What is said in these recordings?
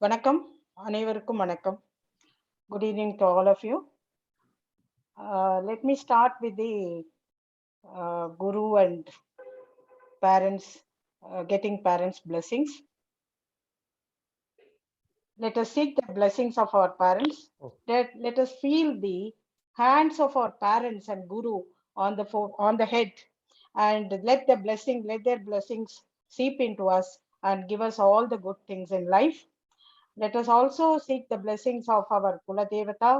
வணக்கம் அனைவருக்கும் வணக்கம். Good evening to all of you. Let me start with the guru and parents, getting parents' blessings. Let us seek the blessings of our parents. Let us feel the hands of our parents and guru on the head, and let their blessings seep into us and give us all the good things in life. Let us also seek the blessings of our Kula Devata,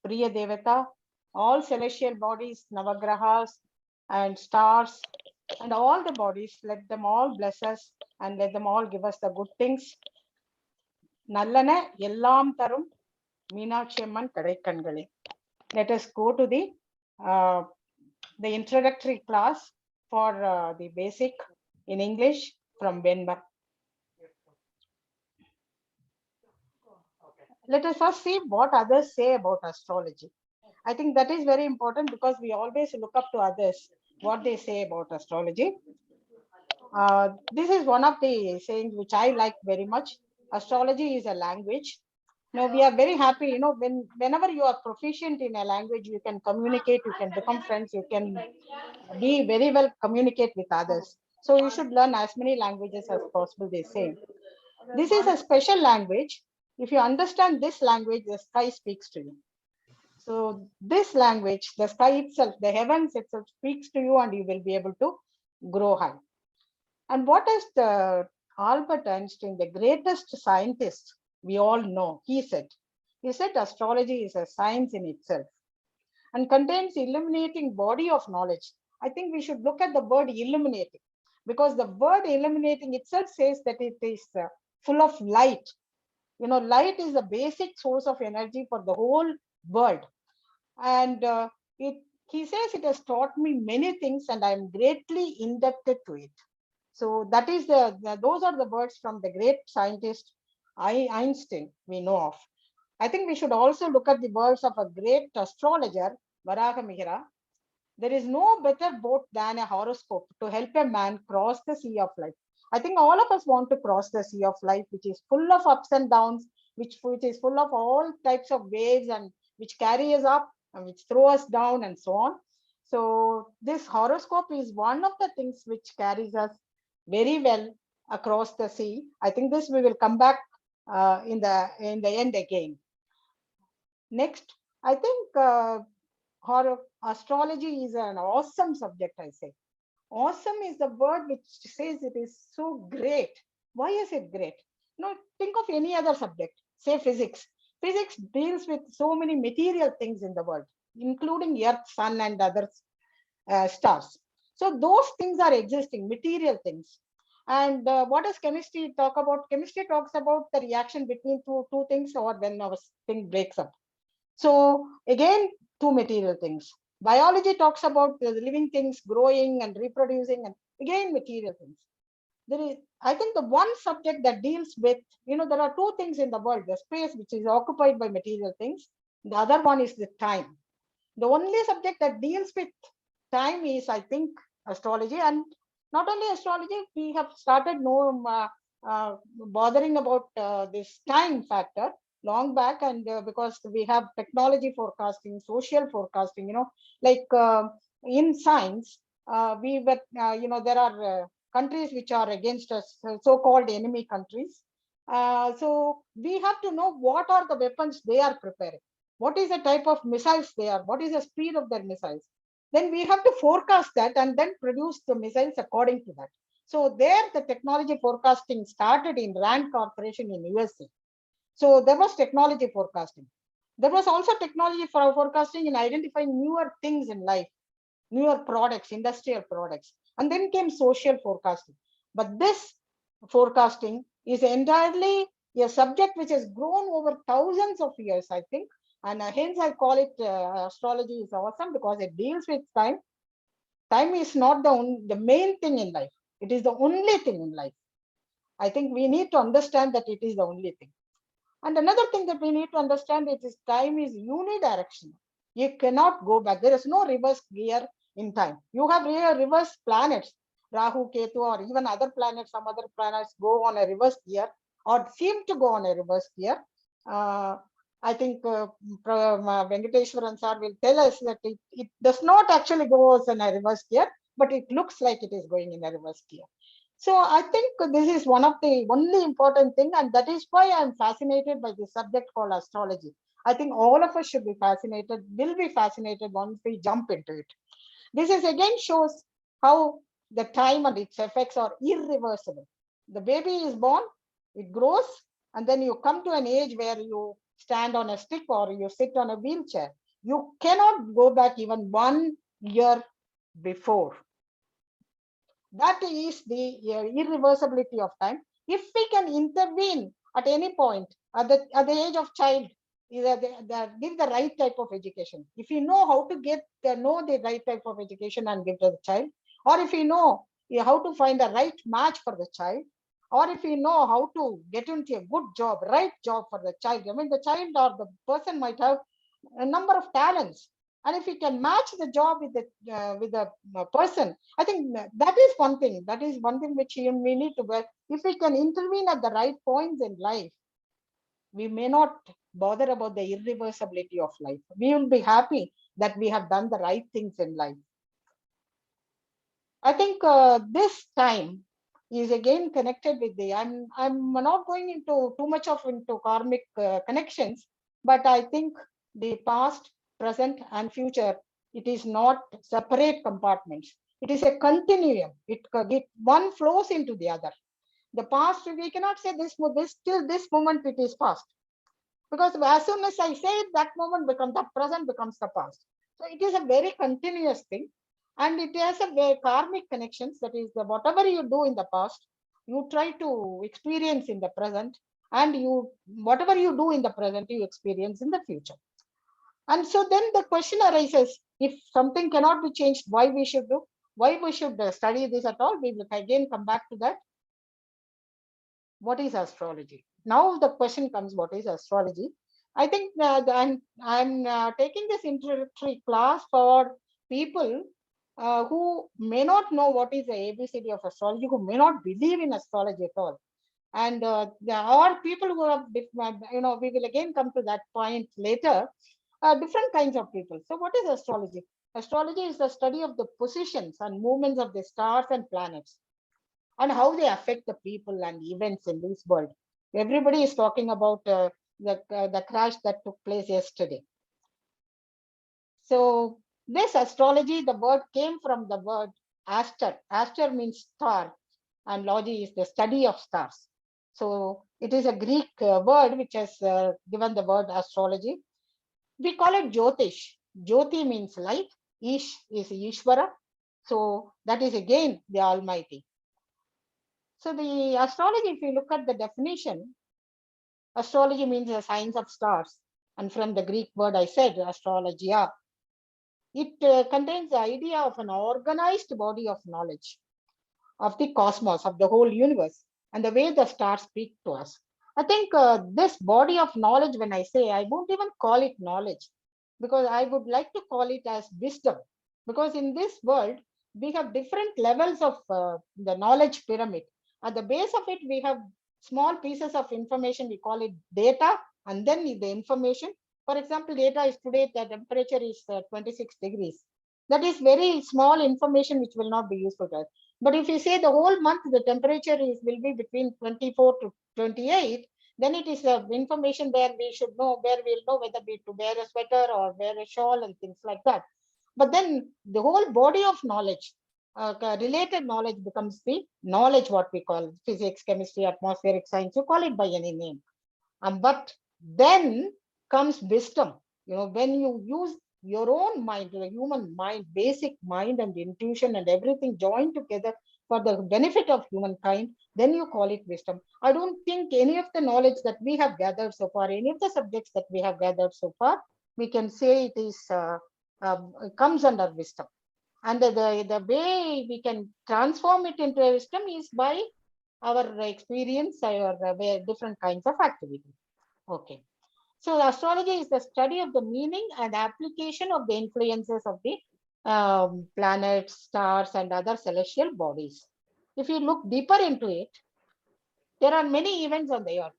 Priya Devata, all celestial bodies, Navagrahas and stars and all the bodies. Let them all bless us and let them all give us the good things. Nallana Yellam Tarum Meenakshi Kadaikkangale. Let us go to the introductory class for the basic in English from VENMER. Let us first see what others say about astrology. I think that is very important because we always look up to others, what they say about astrology. This is one of the sayings which I like very much. Astrology is a language. Now we are very happy, whenever you are proficient in a language, you can communicate, you can become friends, you can be very well communicate with others. So you should learn as many languages as possible, they say. This is a special language. If you understand this language, the sky speaks to you. So this language, the sky itself, the heavens itself speaks to you, and you will be able to grow high. And what is the Albert Einstein, the greatest scientist we all know, he said astrology is a science in itself and contains illuminating body of knowledge. I think we should look at the word illuminating, because the word illuminating itself says that it is full of light. Light is the basic source of energy for the whole world. And he says it has taught me many things and I am greatly indebted to it. So that is those are the words from the great scientist Einstein we know of. I think we should also look at the words of a great astrologer, Varahamihira. There is no better boat than a horoscope to help a man cross the sea of life. I think all of us want to cross the sea of life, which is full of ups and downs, which is full of all types of waves, and which carry us up and which throw us down and so on. So this horoscope is one of the things which carries us very well across the sea. I think this we will come back in the end again. Next, I think astrology is an awesome subject, I say. Awesome is the word which says it is so great. Why is it great? Think of any other subject, say physics. Physics deals with so many material things in the world, including earth, sun and other stars. So those things are existing, material things. And what does chemistry talk about? Chemistry talks about the reaction between two things, or when a thing breaks up. So again, two material things. Biology talks about the living things growing and reproducing, and again material things. There is, I think, the one subject that deals with, there are two things in the world: the space, which is occupied by material things. The other one is the time. The only subject that deals with time is, I think, astrology. And not only astrology, we have started bothering about this time factor long back, and because we have technology forecasting, social forecasting, like in science, we were, there are countries which are against us, so-called enemy countries. So we have to know what are the weapons they are preparing, what is the type of missiles they are, what is the speed of their missiles. Then we have to forecast that and then produce the missiles according to that. So there, the technology forecasting started in Rand Corporation in USA. So there was technology forecasting. There was also technology for forecasting in identifying newer things in life, newer products, industrial products. And then came social forecasting. But this forecasting is entirely a subject which has grown over thousands of years, I think. And hence I call it astrology is awesome, because it deals with time. Time is not the main thing in life. It is the only thing in life. I think we need to understand that it is the only thing. And another thing that we need to understand is time is unidirectional. You cannot go back. There is no reverse gear in time. You have reverse planets, Rahu, Ketu, or even other planets, some other planets go on a reverse gear. or seem to go on a reverse gear. I think Venkateshwaran sir will tell us that it does not actually go in a reverse gear, but it looks like it is going in a reverse gear. So I think this is one of the only important thing, and that is why I'm fascinated by the subject called astrology. I think all of us should be fascinated, will be fascinated once we jump into it. This is again shows how the time and its effects are irreversible. The baby is born, it grows, and then you come to an age where you stand on a stick or you sit on a wheelchair. You cannot go back even 1 year before. That is the irreversibility of time. If we can intervene at any point at the age of child, give the right type of education. If you know how to know the right type of education and give to the child, or if you know how to find the right match for the child, or if you know how to get into a good job, right job for the child. I mean, the child or the person might have a number of talents, and if we can match the job with the person, I think that is one thing. That is one thing which we need to work. If we can intervene at the right points in life, we may not bother about the irreversibility of life. We will be happy that we have done the right things in life. I think this time is again connected with the. I'm not going into too much of into karmic connections, but I think the past, present, and future, it is not separate compartments. It is a continuum. One flows into the other. The past, we cannot say this till this moment it is past, because as soon as I say it, that moment becomes the present, becomes the past. So it is a very continuous thing, and it has a very karmic connections. That is, whatever you do in the past, you try to experience in the present, and whatever you do in the present, you experience in the future. And so then the question arises: if something cannot be changed, why we should do? Why we should study this at all? We will again come back to that. What is astrology? Now the question comes: what is astrology? I think I'm taking this introductory class for people who may not know what is the ABCD of astrology, who may not believe in astrology at all, and there are people who have, we will again come to that point later. Different kinds of people. So, what is astrology? Astrology is the study of the positions and movements of the stars and planets, and how they affect the people and events in this world. Everybody is talking about the crash that took place yesterday. So this astrology, the word came from the word aster. Aster means star, and logy is the study of stars. So it is a Greek word which has given the word astrology. We call it Jyotish. Jyoti means light. Ish is Ishvara. So that is again the Almighty. So the astrology, if you look at the definition, astrology means the science of stars. And from the Greek word I said, astrologia, it contains the idea of an organized body of knowledge of the cosmos, of the whole universe, and the way the stars speak to us. I think this body of knowledge, when I say, I won't even call it knowledge, because I would like to call it as wisdom. Because in this world, we have different levels of the knowledge pyramid. At the base of it, we have small pieces of information, we call it data, and then the information. For example, data is today, the temperature is 26 degrees. That is very small information which will not be useful to us. But if you say the whole month the temperature will be between 24 to 28, then it is information where we should know, where we'll know whether we to wear a sweater or wear a shawl and things like that. But then the whole body of knowledge, related knowledge, becomes the knowledge what we call physics, chemistry, atmospheric science. You call it by any name. But then comes wisdom. When you use your own mind, the human mind, basic mind and intuition and everything joined together for the benefit of humankind, then you call it wisdom. I don't think any of the knowledge that we have gathered so far, any of the subjects that we have gathered so far, we can say it is comes under wisdom. And the way we can transform it into a wisdom is by our experience, our different kinds of activity. Okay. So astrology is the study of the meaning and application of the influences of the planets, stars, and other celestial bodies. If you look deeper into it, There are many events on the earth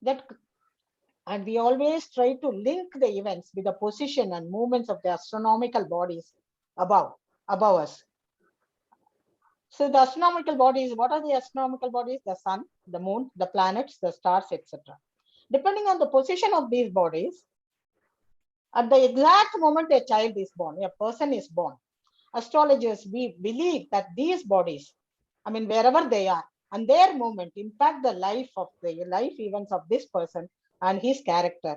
that, and we always try to link the events with the position and movements of the astronomical bodies above us. So the astronomical bodies, what are the astronomical bodies? The sun, the moon, the planets, the stars, etc. Depending on the position of these bodies, at the exact moment a child is born, a person is born, astrologers, we believe that these bodies, I mean, wherever they are, and their movement impact the life events of this person and his character.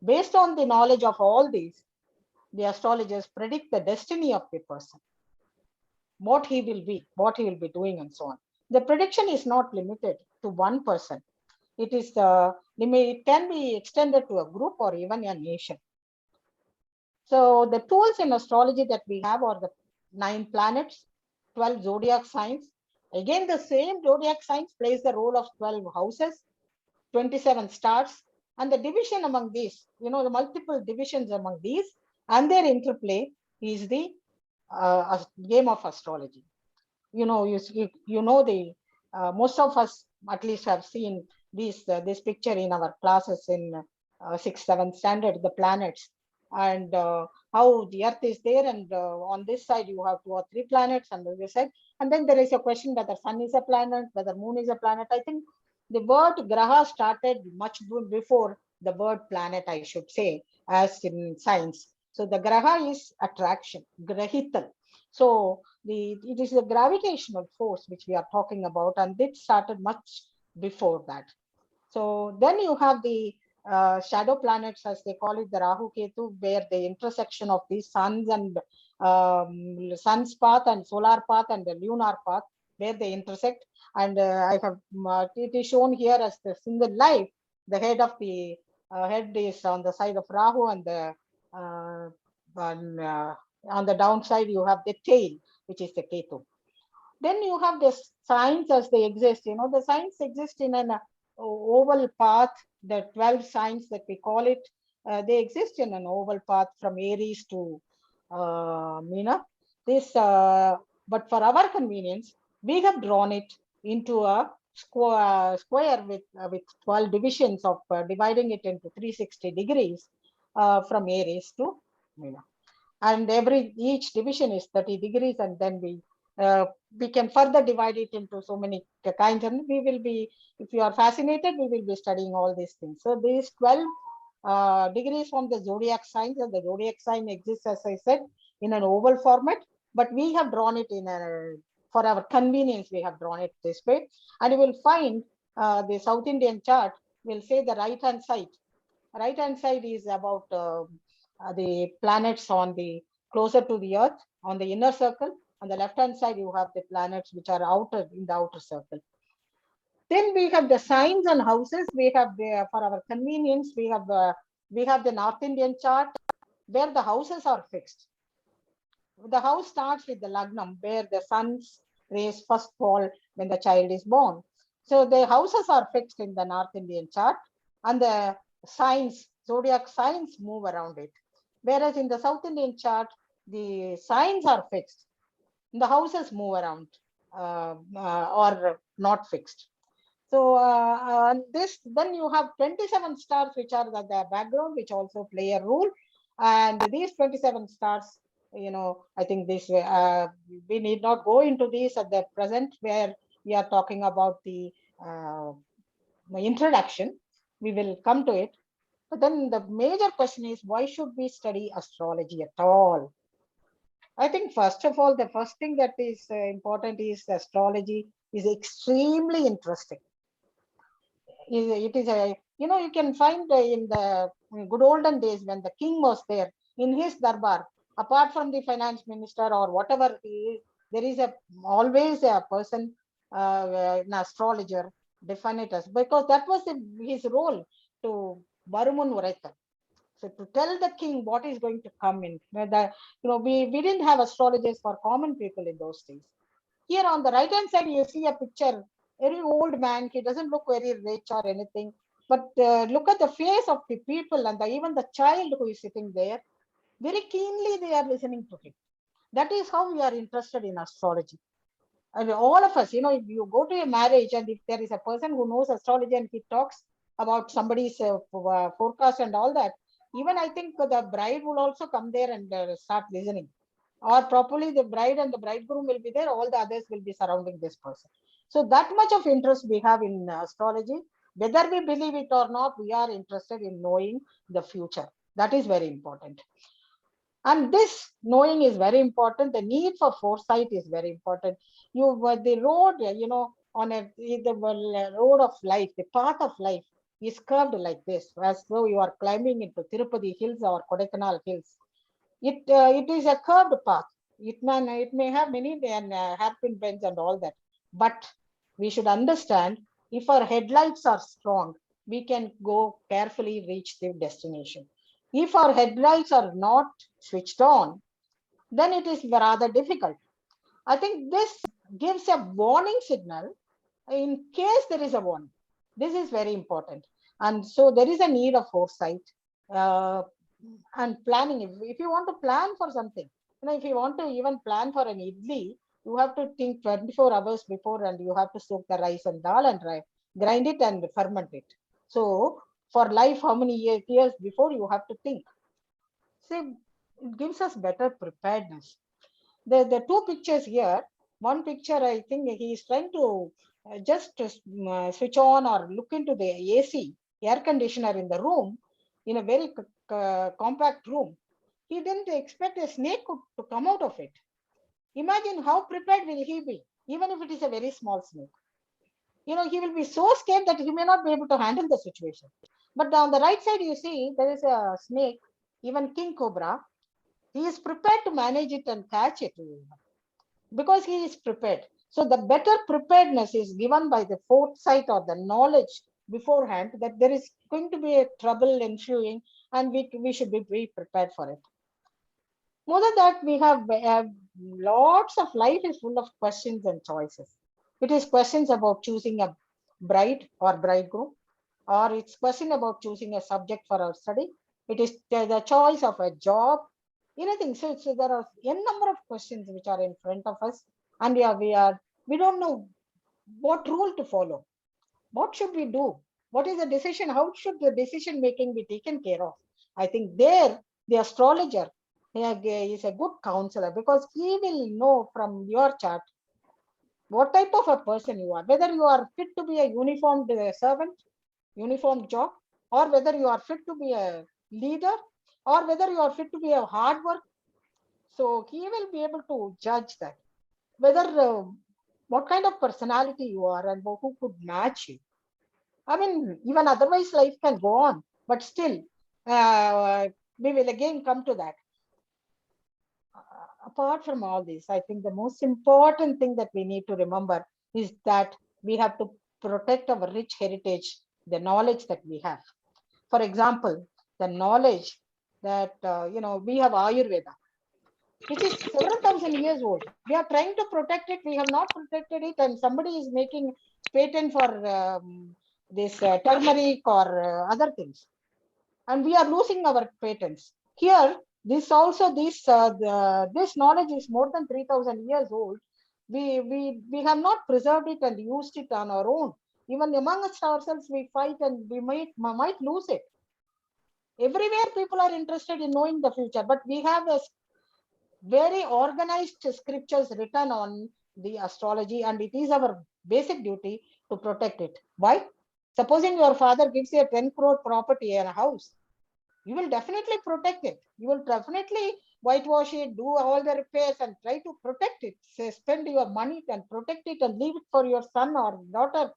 Based on the knowledge of all these, the astrologers predict the destiny of the person, what he will be doing, and so on. The prediction is not limited to one person. It can be extended to a group or even a nation. So the tools in astrology that we have are the 9 planets, 12 zodiac signs. Again, the same zodiac signs plays the role of 12 houses, 27 stars, and the division among these, the multiple divisions among these and their interplay is the game of astrology. Most of us at least have seen this picture in our classes in 6th, 7th standard, the planets, and how the earth is there, and on this side you have 2 or 3 planets, and on this side, and then there is a question whether sun is a planet, whether moon is a planet. I think the word graha started much before the word planet, I should say, as in science. So the graha is attraction, grahital. So it is the gravitational force which we are talking about, and it started much before that. So then you have the shadow planets, as they call it, the Rahu Ketu, where the intersection of the suns and sun's path and solar path and the lunar path, where they intersect. And I have it is shown here as the single life. The head of the head is on the side of Rahu, and the on the downside you have the tail, which is the Ketu. Then you have the signs as they exist. The signs exist in an oval path. The 12 signs that we call it, they exist in an oval path from Aries to Meena. But for our convenience, we have drawn it into a square with 12 divisions of dividing it into 360 degrees from Aries to Meena. And each division is 30 degrees, and then we can further divide it into so many kinds, and we will be, if you are fascinated, we will be studying all these things. So these 12 degrees from the zodiac signs, and the zodiac sign exists, as I said, in an oval format, but we have drawn it for our convenience, we have drawn it this way. And you will find the South Indian chart will say the right hand side is about the planets on the closer to the earth on the inner circle. On the left hand side you have the planets which are in the outer circle. Then we have the signs and houses. We have for our convenience, we have the North Indian chart where the houses are fixed. The house starts with the Lagnam, where the sun's rays first fall when the child is born. So the houses are fixed in the North Indian chart, and the zodiac signs move around it. Whereas in the South Indian chart, the signs are fixed. The houses move around or not fixed. So then you have 27 stars, which are the background, which also play a role. And these 27 stars, I think we need not go into these at the present, where we are talking about the introduction. We will come to it. But then the major question is, why should we study astrology at all? I think first of all, the first thing that is important is astrology is extremely interesting. It is you can find in the good olden days when the king was there in his darbar, apart from the finance minister or whatever he is, there is always a person, an astrologer, definitus, because that was his role to Barumun Uraita. So to tell the king what is going to come in, we didn't have astrologers for common people in those days. Here on the right hand side, you see a picture, very old man. He doesn't look very rich or anything, but look at the face of the people and even the child who is sitting there. Very keenly they are listening to him. That is how we are interested in astrology. And all of us, if you go to a marriage and if there is a person who knows astrology and he talks about somebody's forecast and all that, even I think the bride will also come there and start listening. Or probably the bride and the bridegroom will be there, all the others will be surrounding this person. So that much of interest we have in astrology. Whether we believe it or not, we are interested in knowing the future. That is very important. And this knowing is very important. The need for foresight is very important. The road, on the road of life, the path of life is curved like this, as though you are climbing into Tirupati hills or Kodaikanal hills. It is a curved path. It may have many hairpin bends and all that, but we should understand, if our headlights are strong, we can go carefully reach the destination. If our headlights are not switched on, then it is rather difficult. I think this gives a warning signal in case there is a warning. This is very important. And so there is a need of foresight and planning. If you want to plan for something, if you want to even plan for an idli, you have to think 24 hours before, and you have to soak the rice and dal and grind it and ferment it. So for life, how many years before you have to think? See, it gives us better preparedness. The two pictures here, one picture, I think he is trying to just switch on or look into the AC, air conditioner in the room, in a very compact room. He didn't expect a snake to come out of it. Imagine how prepared will he be, even if it is a very small snake. He will be so scared that he may not be able to handle the situation. But on the right side, you see, there is a snake, even king cobra. He is prepared to manage it and catch it because he is prepared. So the better preparedness is given by the foresight or the knowledge beforehand that there is going to be a trouble ensuing, and we should be prepared for it. More than that, we have lots of life is full of questions and choices. It is questions about choosing a bride or bridegroom, or it's question about choosing a subject for our study. It is the choice of a job, anything. So there are a number of questions which are in front of us, and we don't know what rule to follow. What should we do? What is the decision? How should the decision making be taken care of? I think there the astrologer is a good counselor, because he will know from your chart what type of a person you are, whether you are fit to be a uniformed servant, uniformed job, or whether you are fit to be a leader, or whether you are fit to be a hard work. So he will be able to judge that, whether what kind of personality you are and who could match you. I mean, even otherwise life can go on, but still, we will again come to that. Apart from all this, I think the most important thing that we need to remember is that we have to protect our rich heritage, the knowledge that we have. For example, the knowledge that, we have Ayurveda, which is several thousand years old. We are trying to protect it. We have not protected it, and somebody is making patent for this turmeric or other things, and we are losing our patents. Here, this knowledge is more than 3,000 years old. We have not preserved it and used it on our own. Even amongst ourselves, we fight and we might lose it. Everywhere people are interested in knowing the future, but we have a very organized scriptures written on the astrology, and it is our basic duty to protect it. Why? Supposing your father gives you a 10 crore property and a house, you will definitely protect it. You will definitely whitewash it, do all the repairs and try to protect it. Say, spend your money and protect it and leave it for your son or daughter.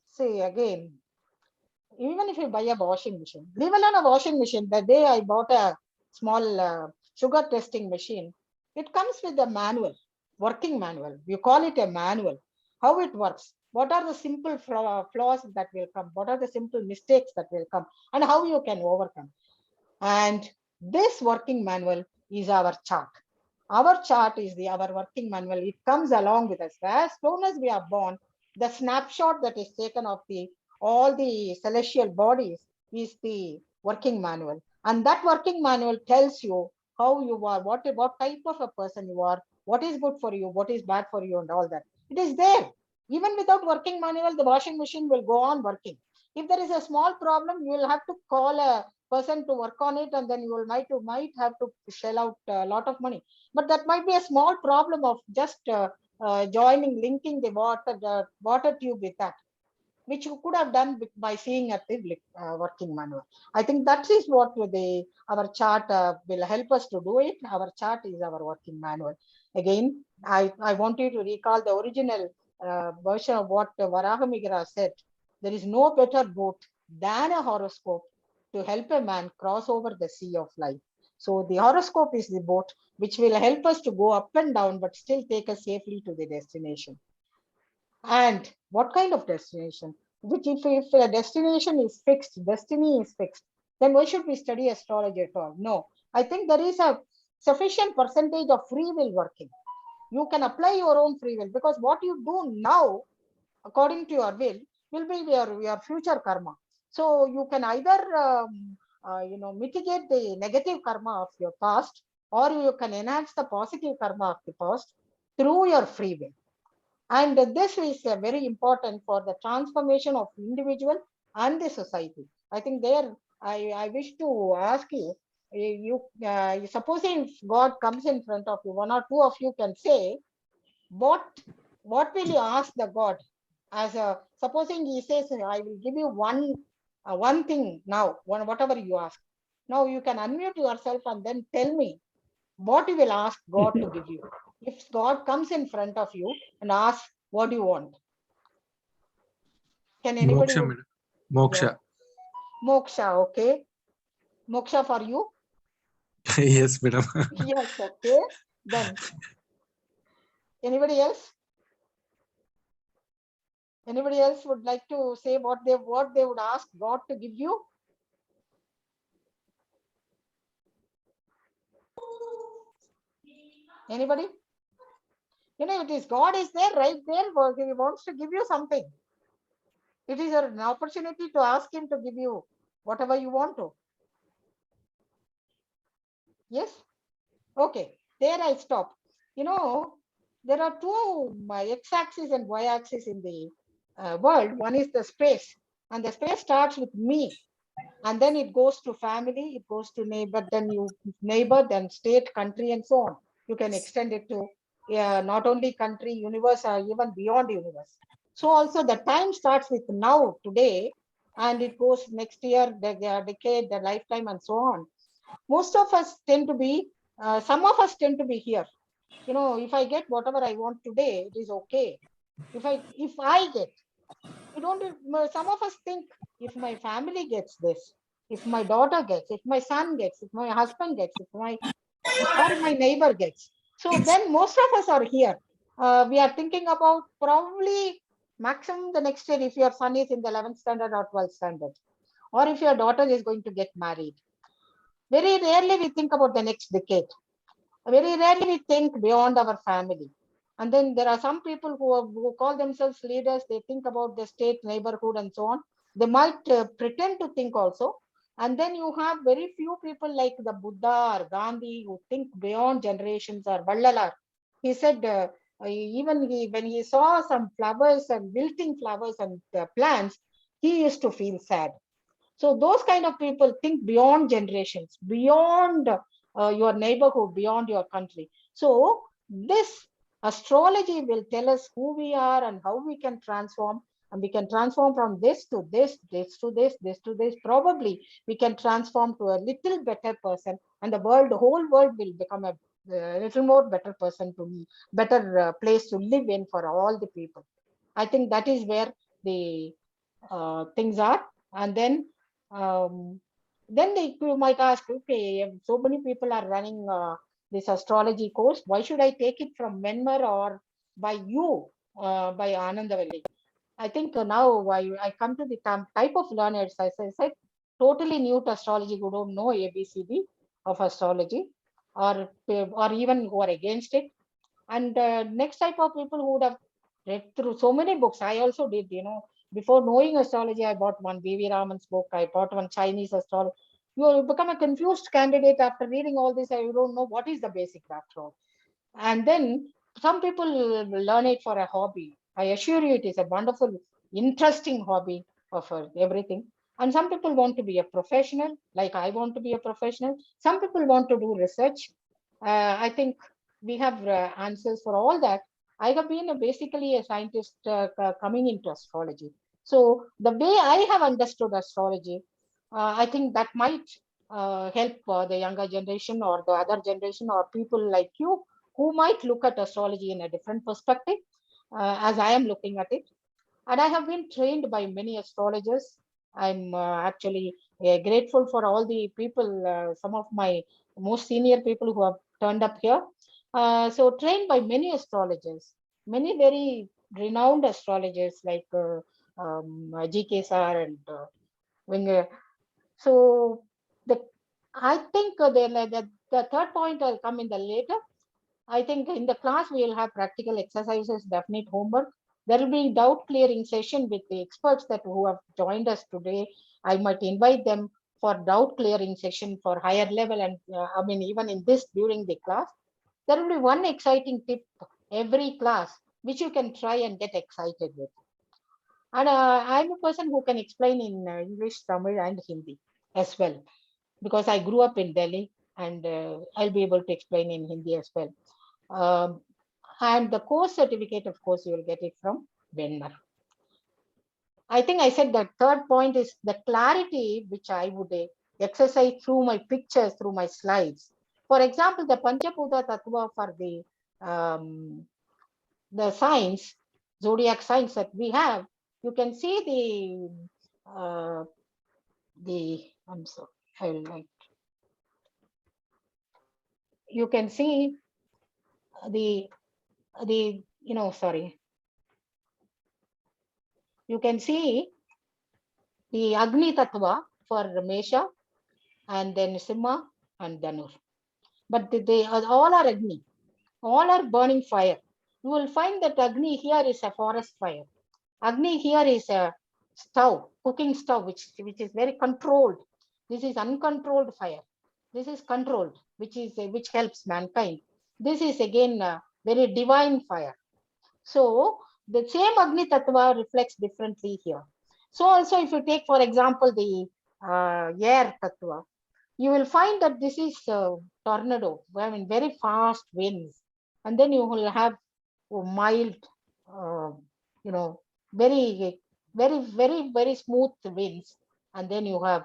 Say again, even if you buy a washing machine, leave alone a washing machine. The day I bought a small sugar testing machine, it comes with a manual, working manual. You call it a manual. How it works. What are the simple flaws that will come? What are the simple mistakes that will come? And how you can overcome? And this working manual is our chart. Our chart is our working manual. It comes along with us. As soon as we are born, the snapshot that is taken of all the celestial bodies is the working manual. And that working manual tells you how you are, what type of a person you are, what is good for you, what is bad for you, and all that. It is there. Even without working manual, the washing machine will go on working. If there is a small problem, you will have to call a person to work on it, and then you might have to shell out a lot of money. But that might be a small problem of just linking the water tube with that, which you could have done by seeing at the working manual. I think that is what our chart will help us to do it. Our chart is our working manual. Again, I want you to recall the original version of what Varahamihira said. There is no better boat than a horoscope to help a man cross over the sea of life. So the horoscope is the boat which will help us to go up and down, but still take us safely to the destination. And what kind of destination? Which if a destination is fixed, destiny is fixed, then why should we study astrology at all? No, I think there is a sufficient percentage of free will working. You can apply your own free will, because what you do now, according to your will be your future karma. So you can either mitigate the negative karma of your past, or you can enhance the positive karma of the past through your free will. And this is very important for the transformation of individual and the society. I think there, I wish to ask you, supposing God comes in front of you, one or two of you can say, what will you ask the God? Supposing he says, I will give you one thing now, whatever you ask. Now you can unmute yourself and then tell me what you will ask God to give you. If God comes in front of you and asks, what do you want? Can anybody? Moksha, madam. Moksha. Yeah. Moksha, okay. Moksha for you? Yes, madam. Yes, okay. Then, anybody else? Anybody else would like to say what they would ask God to give you? Anybody? It is God is there, right there. He wants to give you something. It is an opportunity to ask him to give you whatever you want to. Yes? Okay. There I stop. There are two x-axis and y-axis in the world. One is the space, and the space starts with me, and then it goes to family, it goes to neighbor, then state, country, and so on. You can extend it to not only country, universe, or even beyond universe. So also the time starts with now, today, and it goes next year, the decade, the lifetime, and so on. Most of us tend to be, some of us tend to be here. If I get whatever I want today, it is okay. If I get, some of us think, if my family gets this, if my daughter gets, if my son gets, if my husband gets, or my neighbor gets. So then most of us are here. We are thinking about probably maximum the next year, if your son is in the 11th standard or 12th standard, or if your daughter is going to get married. Very rarely we think about the next decade. Very rarely we think beyond our family. And then there are some people who call themselves leaders. They think about the state, neighborhood, and so on. They might pretend to think also. And then you have very few people like the Buddha or Gandhi who think beyond generations, or Vallalar. He said, when he saw some flowers and wilting flowers and plants, he used to feel sad. So those kind of people think beyond generations, beyond your neighborhood, beyond your country. So this astrology will tell us who we are and how we can transform. And we can transform from this to this, this to this, this to this. Probably we can transform to a little better person, and the whole world will become a little more better person to me, better place to live in for all the people. I think that is where the things are. And then you might ask, okay, so many people are running this astrology course. Why should I take it from VENMER or by you, by Anandhavalli? I think now I come to the type of learners, as I said, totally new to astrology, who don't know ABCD of astrology, or even who are against it. And next type of people who would have read through so many books. I also did, before knowing astrology, I bought one B.V. Raman's book. I bought one Chinese astrology. You become a confused candidate after reading all this. You don't know what is the basic after all. And then some people will learn it for a hobby. I assure you, it is a wonderful, interesting hobby of everything. And some people want to be a professional, like I want to be a professional. Some people want to do research. I think we have answers for all that. I have been basically a scientist coming into astrology. So the way I have understood astrology, I think that might help the younger generation or the other generation or people like you who might look at astrology in a different perspective, as I am looking at it. And I have been trained by many astrologers. I'm actually grateful for all the people, some of my most senior people who have turned up here. So, trained by many astrologers, many very renowned astrologers like GK and Winger. So, the I think the third point will come in the later. I think in the class we will have practical exercises, definite homework. There will be doubt clearing session with the experts that who have joined us today. I might invite them for doubt clearing session for higher level, and I mean even in this during the class, there will be one exciting tip every class which you can try and get excited with. And I'm a person who can explain in English, Tamil, and Hindi as well because I grew up in Delhi, and I'll be able to explain in Hindi as well. Um, and the course certificate, of course, you will get it from VENMER. I think I said that third point is the clarity which I would exercise through my pictures, through my slides. For example, the Panchaputa Tattva for the signs, zodiac signs that we have, you can see the I'm sorry, I will like you can see the sorry, you can see the Agni Tattva for Mesha and then Simha and Dhanur. But they all are Agni, all are burning fire. You will find that Agni here is a forest fire. Agni here is a stove, cooking stove, which is very controlled. This is uncontrolled fire. This is controlled, which helps mankind. This is again a very divine fire. So the same Agni Tattva reflects differently here. So also if you take, for example, the air Tattva, you will find that this is tornado, I mean very fast winds. And then you will have mild, uh, you know, very smooth winds. And then you have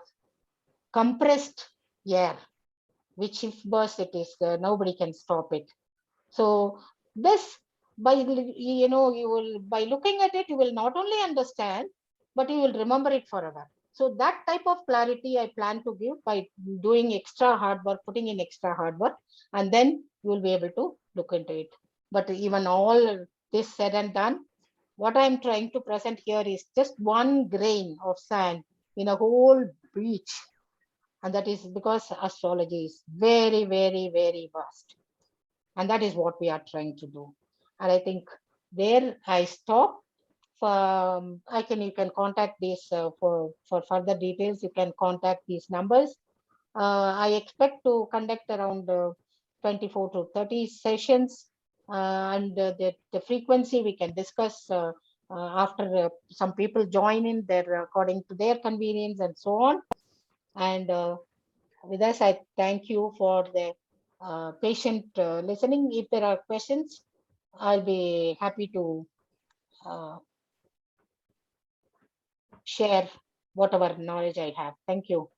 compressed air, which if burst it is, nobody can stop it. So this, by you will by looking at it, you will not only understand, but you will remember it forever. So that type of clarity I plan to give by doing extra hard work, putting in extra hard work, and then you will be able to look into it. But even all this said and done, what I'm trying to present here is just one grain of sand in a whole beach. And that is because astrology is very vast. And that is what we are trying to do. And I think there I stop. You can contact these for further details. You can contact these numbers. I expect to conduct around 24 to 30 sessions, and the frequency we can discuss after some people join in their according to their convenience and so on. And with us, I thank you for the patient listening. If there are questions, I'll be happy to uh, share whatever knowledge I have. Thank you.